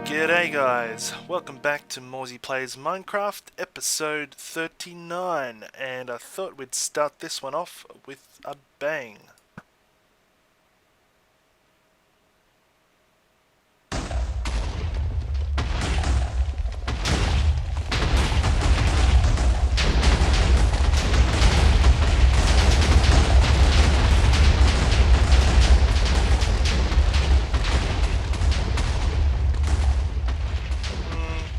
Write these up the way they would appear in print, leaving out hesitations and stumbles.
G'day guys, welcome back to Morezy Plays Minecraft episode 39, and I thought we'd start this one off with a bang.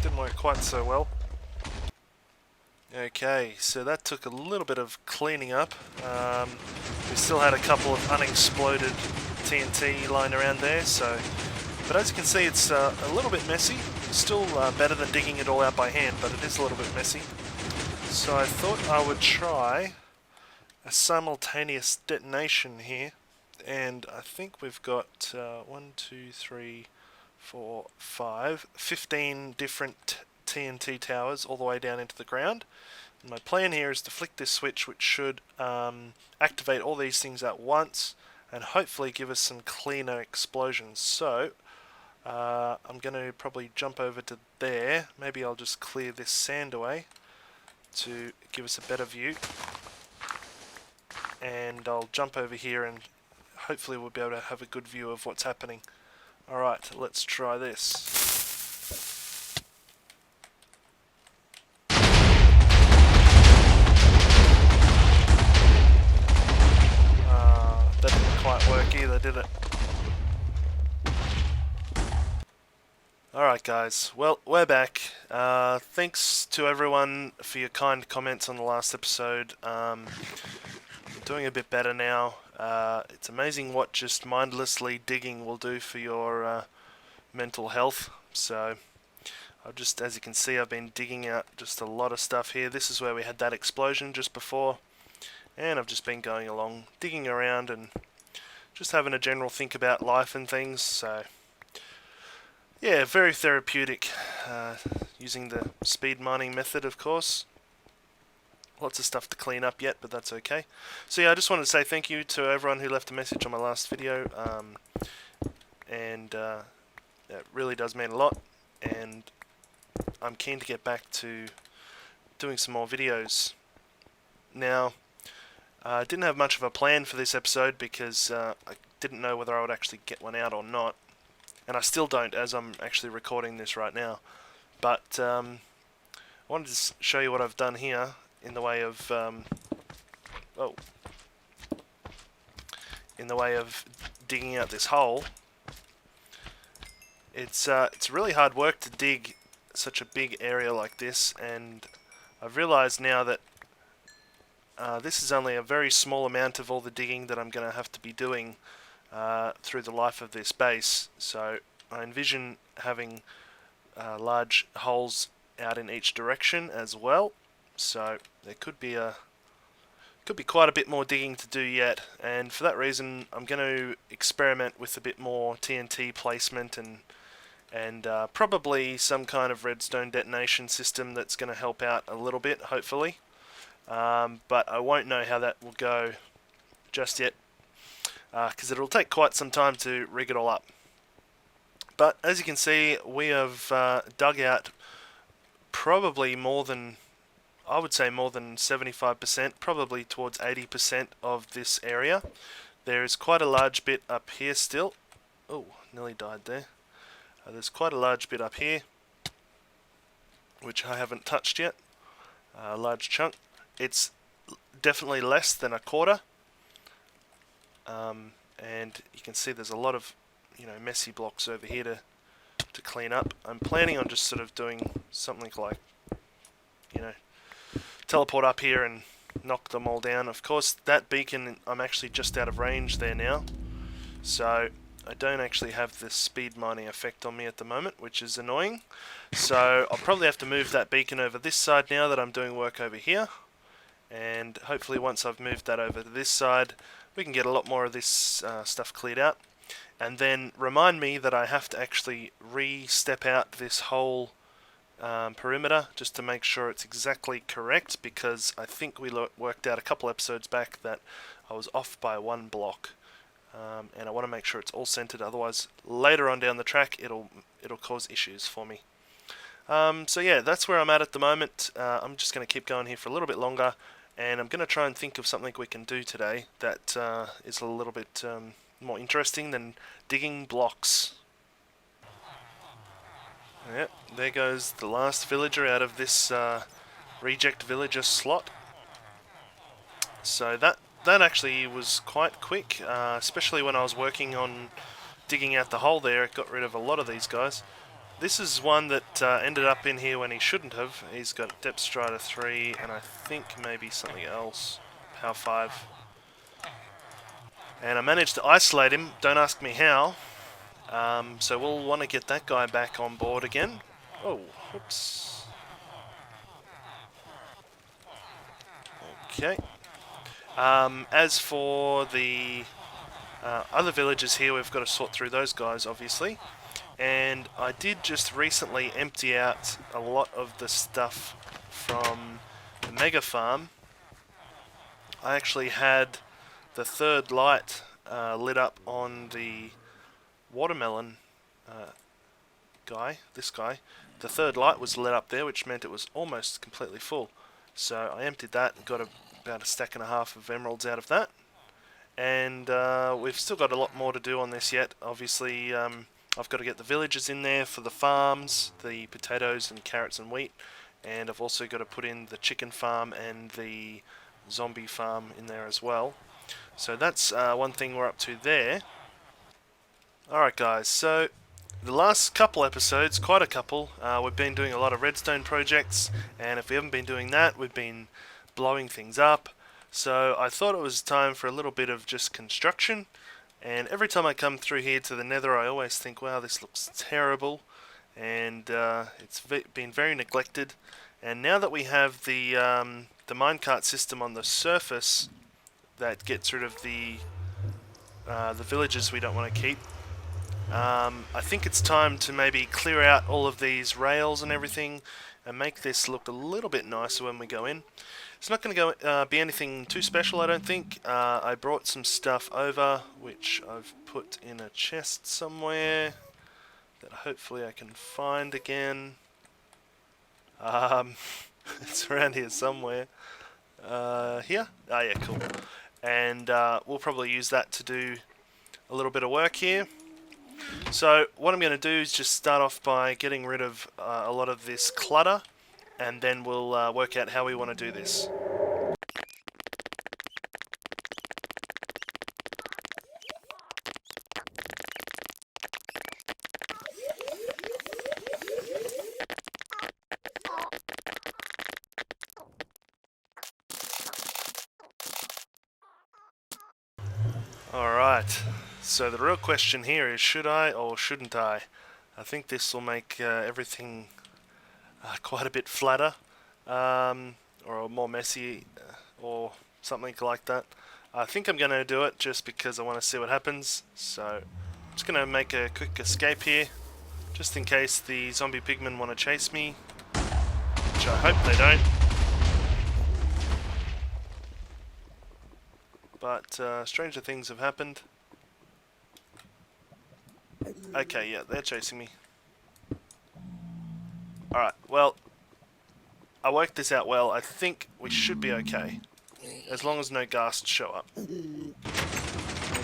Didn't work quite so well. Okay, so that took a little bit of cleaning up. We still had a couple of unexploded TNT lying around there, but as you can see, it's a little bit messy. Still better than digging it all out by hand, but it is a little bit messy. So I thought I would try a simultaneous detonation here, and I think we've got 15 different TNT towers all the way down into the ground. And my plan here is to flick this switch, which should activate all these things at once and hopefully give us some cleaner explosions. So I'm going to probably jump over to there. Maybe I'll just clear this sand away to give us a better view, and I'll jump over here and hopefully we'll be able to have a good view of what's happening. Alright, let's try this. That didn't quite work either, did it? Alright guys, well, we're back. Thanks to everyone for your kind comments on the last episode. I'm doing a bit better now. It's amazing what just mindlessly digging will do for your mental health. So as you can see, I've been digging out just a lot of stuff here. This is where we had that explosion just before, and I've just been going along, digging around and just having a general think about life and things. So yeah, very therapeutic, using the speed mining method, of course. Lots of stuff to clean up yet, but that's okay. So yeah, I just wanted to say thank you to everyone who left a message on my last video, and it really does mean a lot, and I'm keen to get back to doing some more videos. Now, I didn't have much of a plan for this episode because I didn't know whether I would actually get one out or not, and I still don't, as I'm actually recording this right now. But I wanted to show you what I've done here in the way of digging out this hole. It's really hard work to dig such a big area like this, and I've realized now that this is only a very small amount of all the digging that I'm going to have to be doing through the life of this base. So I envision having large holes out in each direction as well. So there could be quite a bit more digging to do yet, and for that reason I'm going to experiment with a bit more TNT placement and probably some kind of redstone detonation system that's going to help out a little bit, hopefully. But I won't know how that will go just yet, because it'll take quite some time to rig it all up. But as you can see, we have dug out probably more than 75%, probably towards 80% of this area. There is quite a large bit up here still. Oh, nearly died there. There's quite a large bit up here, which I haven't touched yet. A large chunk. It's definitely less than a quarter. And you can see there's a lot of messy blocks over here to clean up. I'm planning on just sort of doing something like teleport up here and knock them all down. Of course, that beacon, I'm actually just out of range there now, so I don't actually have the speed mining effect on me at the moment, which is annoying. So I'll probably have to move that beacon over this side now that I'm doing work over here, and hopefully once I've moved that over to this side, we can get a lot more of this stuff cleared out. And then remind me that I have to actually re-step out this whole perimeter just to make sure it's exactly correct, because I think we worked out a couple episodes back that I was off by one block, and I want to make sure it's all centered. Otherwise, later on down the track, it'll cause issues for me. So yeah, that's where I'm at the moment. I'm just going to keep going here for a little bit longer, and I'm going to try and think of something we can do today that is a little bit more interesting than digging blocks. Yep, there goes the last villager out of this reject villager slot. So that actually was quite quick, especially when I was working on digging out the hole there. It got rid of a lot of these guys. This is one that ended up in here when he shouldn't have. He's got Depth Strider 3 and I think maybe something else. Power 5. And I managed to isolate him, don't ask me how. So we'll want to get that guy back on board again. Oh, whoops. Okay. As for the other villagers here, we've got to sort through those guys, obviously. And I did just recently empty out a lot of the stuff from the mega farm. I actually had the third light lit up on the watermelon guy, this guy. The third light was lit up there, which meant it was almost completely full. So I emptied that and got about a stack and a half of emeralds out of that. And we've still got a lot more to do on this yet. Obviously, I've got to get the villagers in there for the farms, the potatoes and carrots and wheat, and I've also got to put in the chicken farm and the zombie farm in there as well. So that's one thing we're up to there. Alright guys, so the last couple episodes, quite a couple, we've been doing a lot of redstone projects, and if we haven't been doing that, we've been blowing things up. So I thought it was time for a little bit of just construction. And every time I come through here to the nether, I always think, wow, this looks terrible. And it's been very neglected. And now that we have the minecart system on the surface that gets rid of the villages we don't want to keep, I think it's time to maybe clear out all of these rails and everything and make this look a little bit nicer when we go in. It's not going to be anything too special, I don't think. I brought some stuff over, which I've put in a chest somewhere that hopefully I can find again. It's around here somewhere. Here? Ah, yeah, cool. And we'll probably use that to do a little bit of work here. So what I'm going to do is just start off by getting rid of a lot of this clutter, and then we'll work out how we want to do this. Alright, so the real question here is, should I or shouldn't I? I think this will make everything quite a bit flatter, or more messy, or something like that. I think I'm going to do it just because I want to see what happens, so I'm just going to make a quick escape here, just in case the zombie pigmen want to chase me, which I hope they don't. But stranger things have happened. Okay, yeah, they're chasing me. Alright, well, I worked this out well. I think we should be okay, as long as no ghasts show up.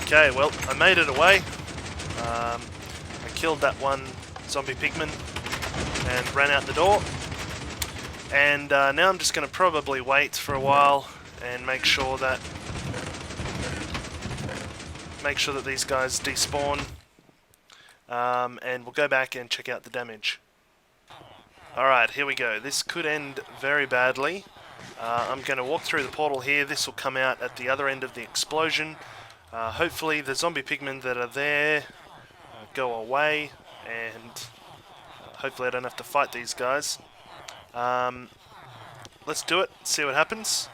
Okay, well, I made it away. I killed that one zombie pigman and ran out the door. And now I'm just going to probably wait for a while and make sure that these guys despawn. And we'll go back and check out the damage. Alright, here we go. This could end very badly. I'm going to walk through the portal here. This will come out at the other end of the explosion. Hopefully the zombie pigmen that are there go away, and hopefully I don't have to fight these guys. Let's do it, see what happens.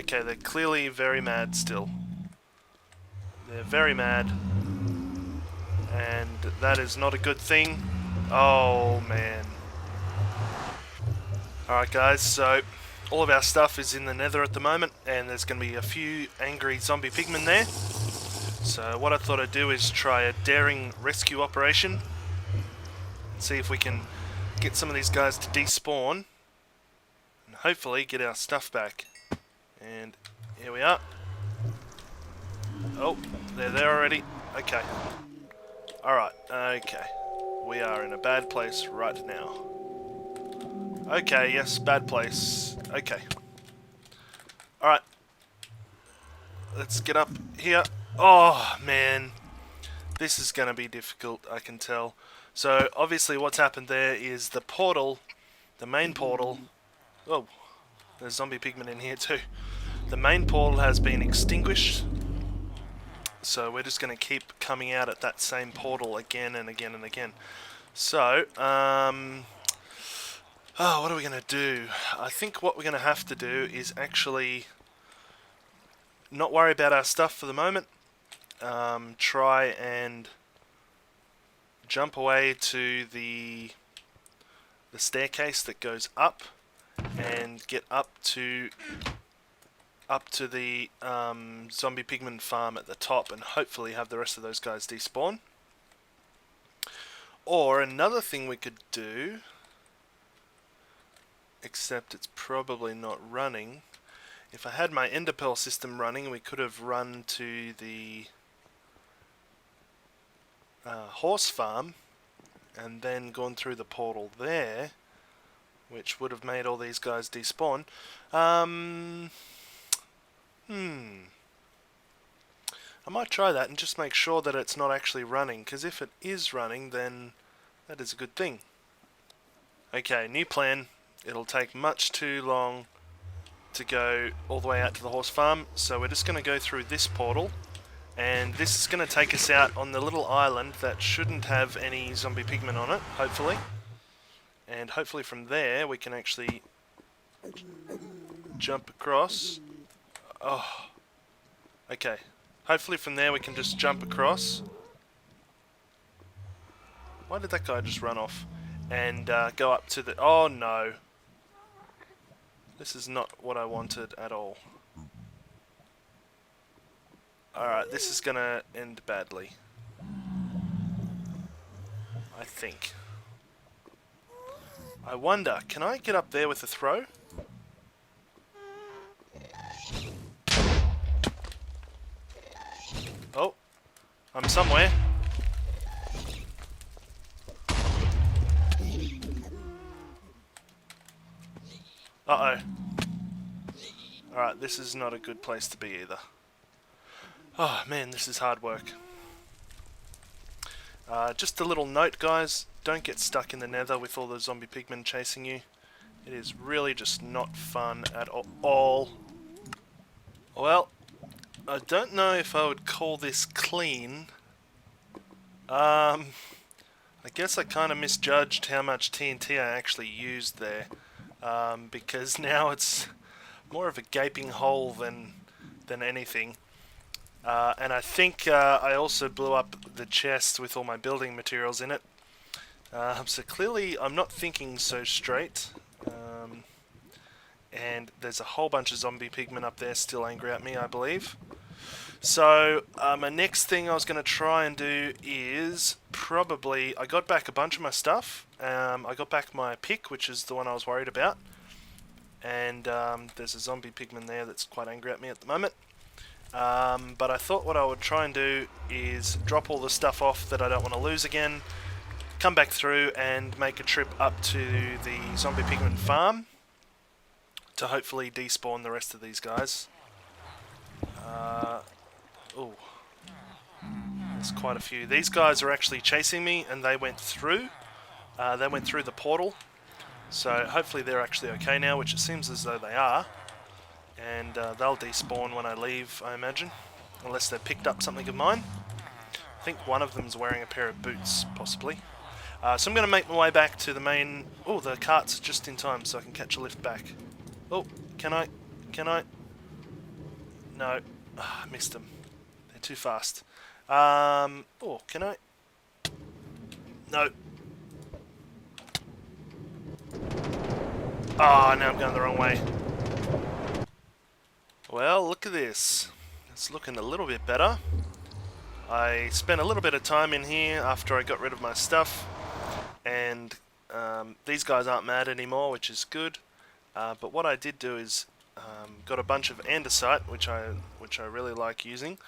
Okay, they're clearly very mad still. They're very mad. And that is not a good thing. Oh, man. Alright guys, so all of our stuff is in the nether at the moment, and there's going to be a few angry zombie pigmen there. So what I thought I'd do is try a daring rescue operation. See if we can get some of these guys to despawn, and hopefully get our stuff back. And here we are. Oh, they're there already. Okay. Alright, okay. We are in a bad place right now. Okay, yes, bad place. Okay. Alright. Let's get up here. Oh, man. This is going to be difficult, I can tell. So, obviously what's happened there is the portal, the main portal... Oh, there's zombie pigmen in here too. The main portal has been extinguished. So we're just going to keep coming out at that same portal again and again and again. So, oh, what are we going to do? I think what we're going to have to do is actually not worry about our stuff for the moment. Try and jump away to the staircase that goes up and get up to the zombie pigman farm at the top, and hopefully have the rest of those guys despawn. Or another thing we could do, except it's probably not running. If I had my ender pearl system running, we could have run to the horse farm and then gone through the portal there, which would have made all these guys despawn. I might try that and just make sure that it's not actually running, because if it is running, then that is a good thing. Okay, new plan. It'll take much too long to go all the way out to the horse farm, so we're just going to go through this portal, and this is going to take us out on the little island that shouldn't have any zombie pigmen on it, hopefully. And hopefully from there we can actually jump across. Oh, okay. Hopefully from there we can just jump across. Why did that guy just run off? And go up to the... Oh no. This is not what I wanted at all. Alright, this is gonna end badly. I think. I wonder, can I get up there with a throw? Oh, I'm somewhere. Uh-oh. Alright, this is not a good place to be either. Oh man, this is hard work. Just a little note, guys, don't get stuck in the nether with all the zombie pigmen chasing you. It is really just not fun at all. Well, I don't know if I would call this clean. I guess I kind of misjudged how much TNT I actually used there, because now it's more of a gaping hole than anything. And I think I also blew up the chest with all my building materials in it. So clearly I'm not thinking so straight. And there's a whole bunch of zombie pigmen up there still angry at me, I believe. So my next thing I was going to try and do is probably... I got back a bunch of my stuff. I got back my pick, which is the one I was worried about. And there's a zombie pigman there that's quite angry at me at the moment. But I thought what I would try and do is drop all the stuff off that I don't want to lose again, come back through and make a trip up to the zombie pigman farm to hopefully despawn the rest of these guys. Oh, there's quite a few. These guys are actually chasing me, and they went through. They went through the portal, so hopefully they're actually okay now, which it seems as though they are. And they'll despawn when I leave, I imagine, unless they've picked up something of mine. I think one of them's wearing a pair of boots, possibly. So I'm going to make my way back to the main... Oh, the cart's just in time so I can catch a lift back. Oh, can I? No. Ah, missed them. They're too fast. Oh, can I? No. Oh, now I'm going the wrong way. Well, look at this. It's looking a little bit better. I spent a little bit of time in here after I got rid of my stuff, and these guys aren't mad anymore, which is good. But what I did do is got a bunch of andesite, which I really like using,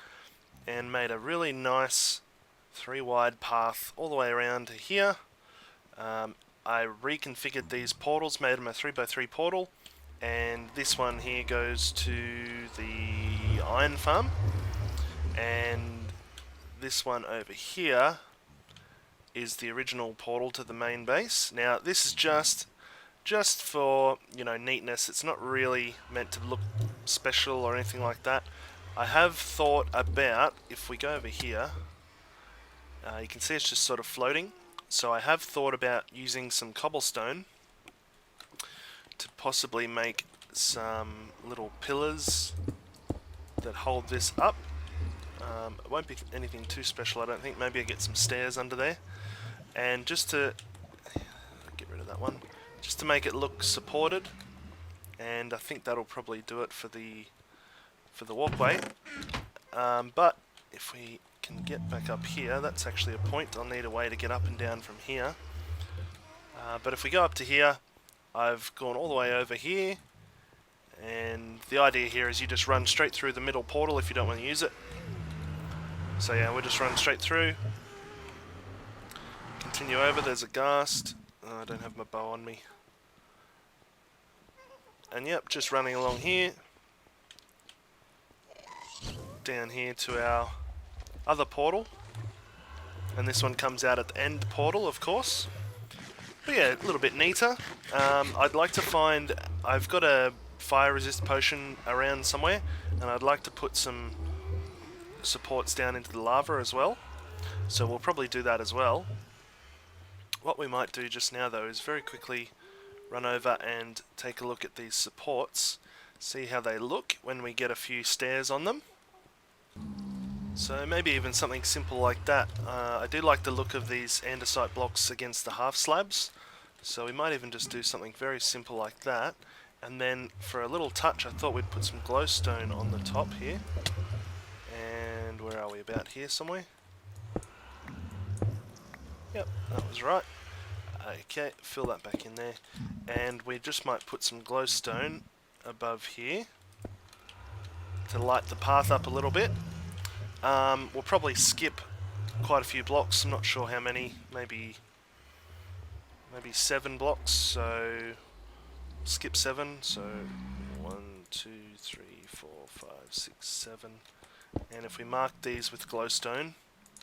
and made a really nice 3-wide path all the way around to here. I reconfigured these portals, made them a 3x3 portal, and this one here goes to the iron farm, and this one over here is the original portal to the main base. Now this is just for, you know, neatness. It's not really meant to look special or anything like that. I have thought about, if we go over here, you can see it's just sort of floating. So I have thought about using some cobblestone to possibly make some little pillars that hold this up. It won't be anything too special, I don't think. Maybe I get some stairs under there. And just to get rid of that one, just to make it look supported. And I think that'll probably do it for the walkway. But if we can get back up here, that's actually a point. I'll need a way to get up and down from here. But if we go up to here, I've gone all the way over here, and the idea here is you just run straight through the middle portal if you don't want to use it. So yeah, we'll just run straight through. Continue over, there's a ghast. Oh, I don't have my bow on me. And yep, just running along here. Down here to our other portal. And this one comes out at the end portal, of course. But yeah, a little bit neater. I'd like to find... I've got a fire resist potion around somewhere, and I'd like to put some supports down into the lava as well. So we'll probably do that as well. What we might do just now though is very quickly run over and take a look at these supports, see how they look when we get a few stairs on them. So maybe even something simple like that. I do like the look of these andesite blocks against the half slabs, so we might even just do something very simple like that. And then for a little touch I thought we'd put some glowstone on the top here. And where are we? About here somewhere? Yep, that was right. Okay, fill that back in there. And we just might put some glowstone above here to light the path up a little bit. We'll probably skip quite a few blocks. I'm not sure how many. Maybe 7 blocks. So skip 7. So 1, 2, 3, 4, 5, 6, 7. And if we mark these with glowstone,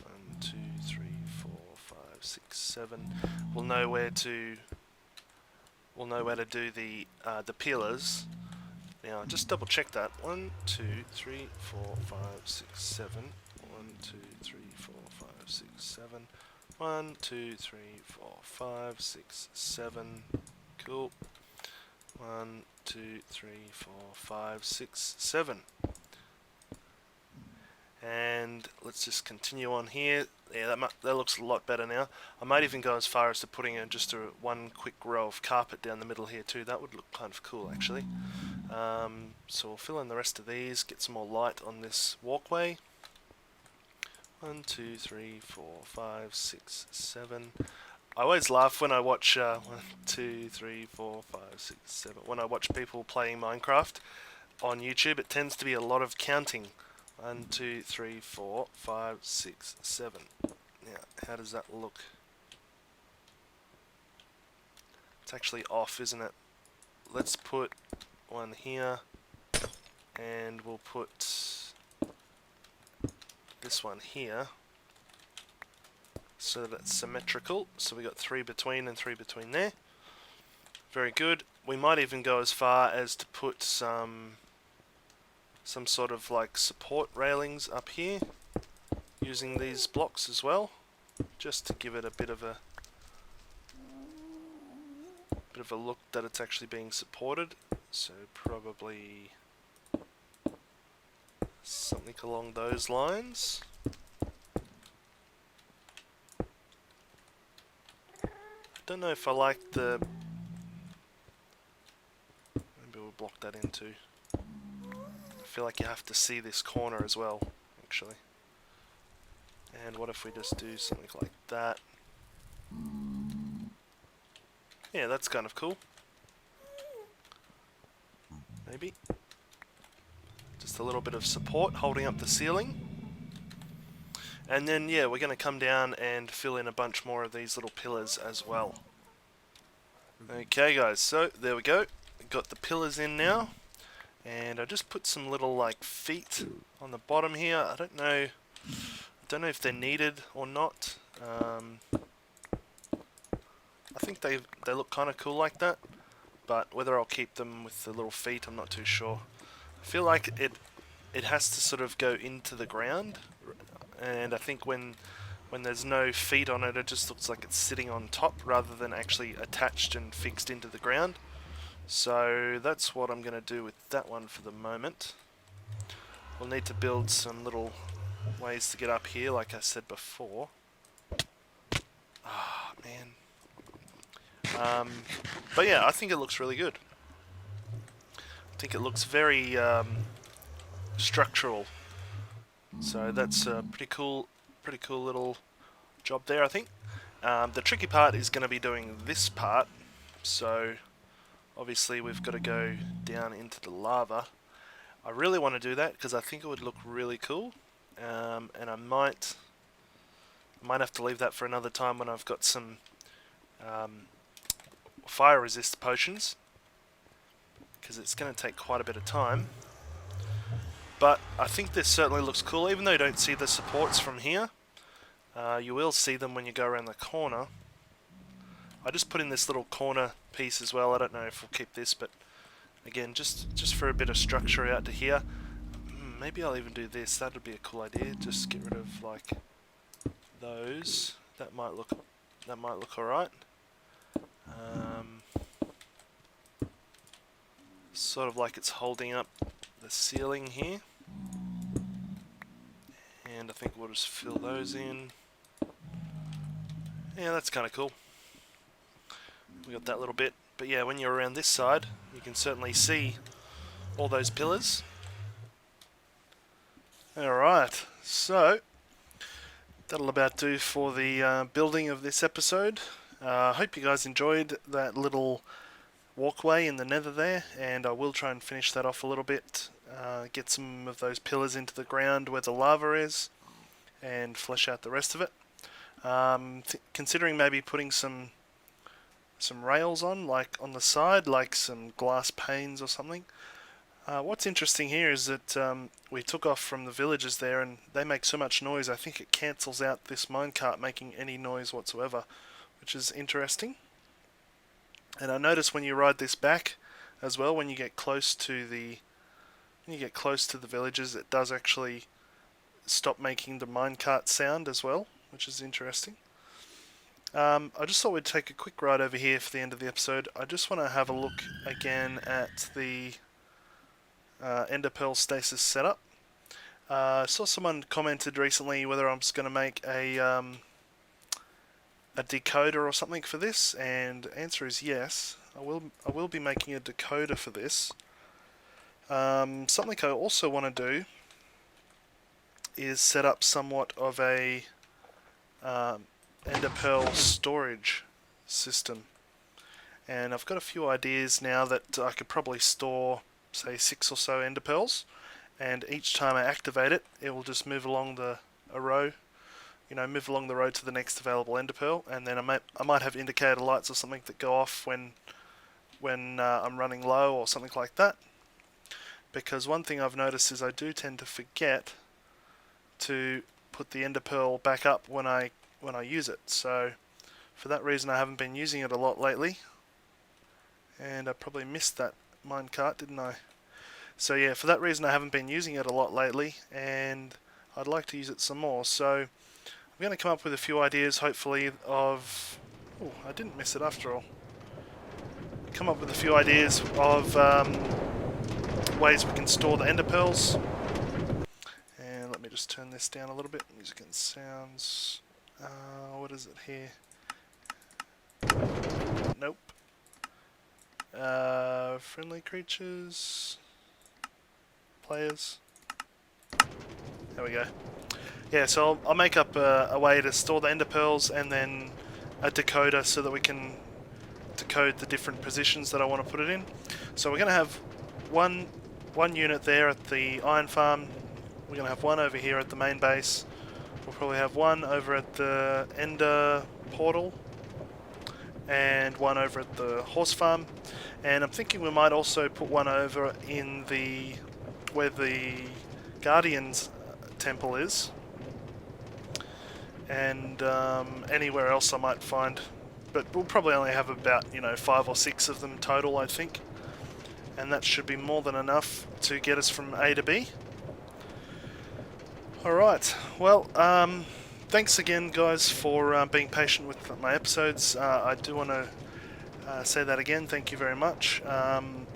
1, 2, 3, 4, 5, 6, 7, we'll know where to do the peelers. Now just double check that. 1, 2, 3, 4, 5, 6, 7. 1, 2, 3, 4, 5, 6, 7. 1, 2, 3, 4, 5, 6, 7. Cool. 1, 2, 3, 4, 5, 6, 7. And let's just continue on here. Yeah, that looks a lot better now. I might even go as far as to putting in just one quick row of carpet down the middle here too. That would look kind of cool actually. So we'll fill in the rest of these, get some more light on this walkway. 1, 2, 3, 4, 5, 6, 7. I always laugh when I watch 1, 2, 3, 4, 5, 6, 7. When I watch people playing Minecraft on YouTube, it tends to be a lot of counting. 1, 2, 3, 4, 5, 6, 7. Now, how does that look? It's actually off, isn't it? Let's put one here, and we'll put this one here, so that it's symmetrical. So we got 3 between and 3 between there. Very good. We might even go as far as to put some sort of like support railings up here using these blocks as well, just to give it a bit of a look that it's actually being supported. So probably Something along those lines. I don't know if I like the... Maybe we'll block that in too. I feel like you have to see this corner as well, actually. And what if we just do something like that? Yeah, that's kind of cool. Maybe. Just a little bit of support holding up the ceiling. And then, yeah, we're going to come down and fill in a bunch more of these little pillars as well. Okay guys, so there we go. Got the pillars in now. And I just put some little like feet on the bottom here. I don't know if they're needed or not. I think they look kind of cool like that, but whether I'll keep them with the little feet, I'm not too sure. I feel like it has to sort of go into the ground, and I think when there's no feet on it, it just looks like it's sitting on top rather than actually attached and fixed into the ground. So that's what I'm going to do with that one for the moment. We'll need to build some little ways to get up here, like I said before. Ah, man. But yeah, I think it looks really good. I think it looks very structural. So that's a pretty cool little job there, I think. The tricky part is going to be doing this part. So obviously we've got to go down into the lava. I really want to do that because I think it would look really cool. And I might have to leave that for another time when I've got some fire resist potions, because it's going to take quite a bit of time. But I think this certainly looks cool, even though you don't see the supports from here. You will see them when you go around the corner. I just put in this little corner piece as well. I don't know if we'll keep this, but again, just for a bit of structure out to here. Maybe I'll even do this. That would be a cool idea. Just get rid of like those. That might look alright. Sort of like it's holding up the ceiling here. And I think we'll just fill those in. Yeah, that's kind of cool. We got that little bit. But yeah, when you're around this side, you can certainly see all those pillars. Alright, so that'll about do for the building of this episode. I hope you guys enjoyed that little walkway in the nether there, and I will try and finish that off a little bit, get some of those pillars into the ground where the lava is, and flesh out the rest of it. Considering maybe putting some rails on, like on the side, like some glass panes or something. What's interesting here is that we took off from the villages there, and they make so much noise, I think it cancels out this minecart making any noise whatsoever, which is interesting. And I notice when you ride this back as well, when you get close to the villages, it does actually stop making the minecart sound as well, which is interesting. I just thought we'd take a quick ride over here for the end of the episode. I just want to have a look again at the Ender Pearl stasis setup. I saw someone commented recently whether I'm just going to make a decoder or something for this, and the answer is yes. I will be making a decoder for this. Something I also want to do is set up somewhat of a Ender Pearl storage system, and I've got a few ideas now that I could probably store, say, 6 or so Ender Pearls, and each time I activate it, it will just move along a row. Move along the road to the next available Ender Pearl, and then I might have indicator lights or something that go off when I'm running low or something like that. Because one thing I've noticed is I do tend to forget to put the Ender Pearl back up when I use it. So for that reason, I haven't been using it a lot lately, and I probably missed that minecart, didn't I? So yeah, for that reason, I haven't been using it a lot lately, and I'd like to use it some more. So I'm going to come up with a few ideas, hopefully, of... Oh, I didn't miss it after all. Come up with a few ideas of ways we can store the Ender Pearls. me just turn this down a little bit. Music and sounds. What is it here? Nope. Friendly creatures. Players. There we go. Yeah, so I'll make up a way to store the ender pearls and then a decoder so that we can decode the different positions that I want to put it in. So we're going to have one unit there at the iron farm. We're going to have one over here at the main base. We'll probably have one over at the ender portal and one over at the horse farm. And I'm thinking we might also put one over in the where the Guardian's temple is, and anywhere else I might find. But we'll probably only have about 5 or 6 of them total, I think, and that should be more than enough to get us from A to B. Alright, well, thanks again guys for being patient with my episodes. I do want to say that again, thank you very much. I'm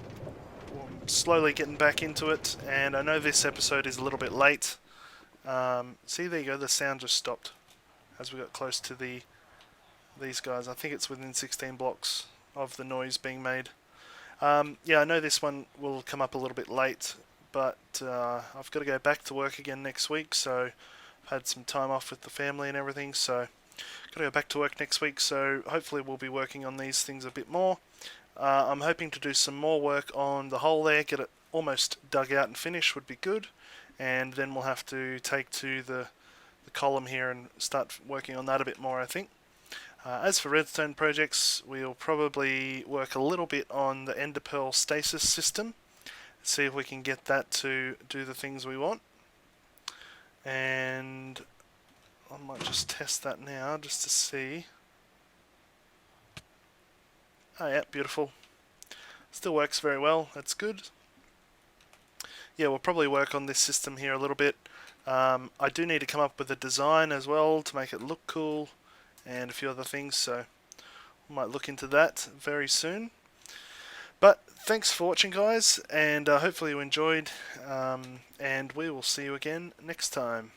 slowly getting back into it, and I know this episode is a little bit late. See, there you go, the sound just stopped as we got close to these guys. I think it's within 16 blocks of the noise being made. Yeah, I know this one will come up a little bit late, but I've got to go back to work again next week, so I've had some time off with the family and everything, so I've got to go back to work next week, so hopefully we'll be working on these things a bit more. I'm hoping to do some more work on the hole there, get it almost dug out and finished would be good, and then we'll have to take to the column here and start working on that a bit more, I think. As for redstone projects, we'll probably work a little bit on the ender pearl stasis system, see if we can get that to do the things we want. And I might just test that now just to see. Oh yeah, beautiful. Still works very well, that's good. Yeah, we'll probably work on this system here a little bit. I do need to come up with a design as well to make it look cool and a few other things, so we might look into that very soon. But thanks for watching guys, and hopefully you enjoyed, and we will see you again next time.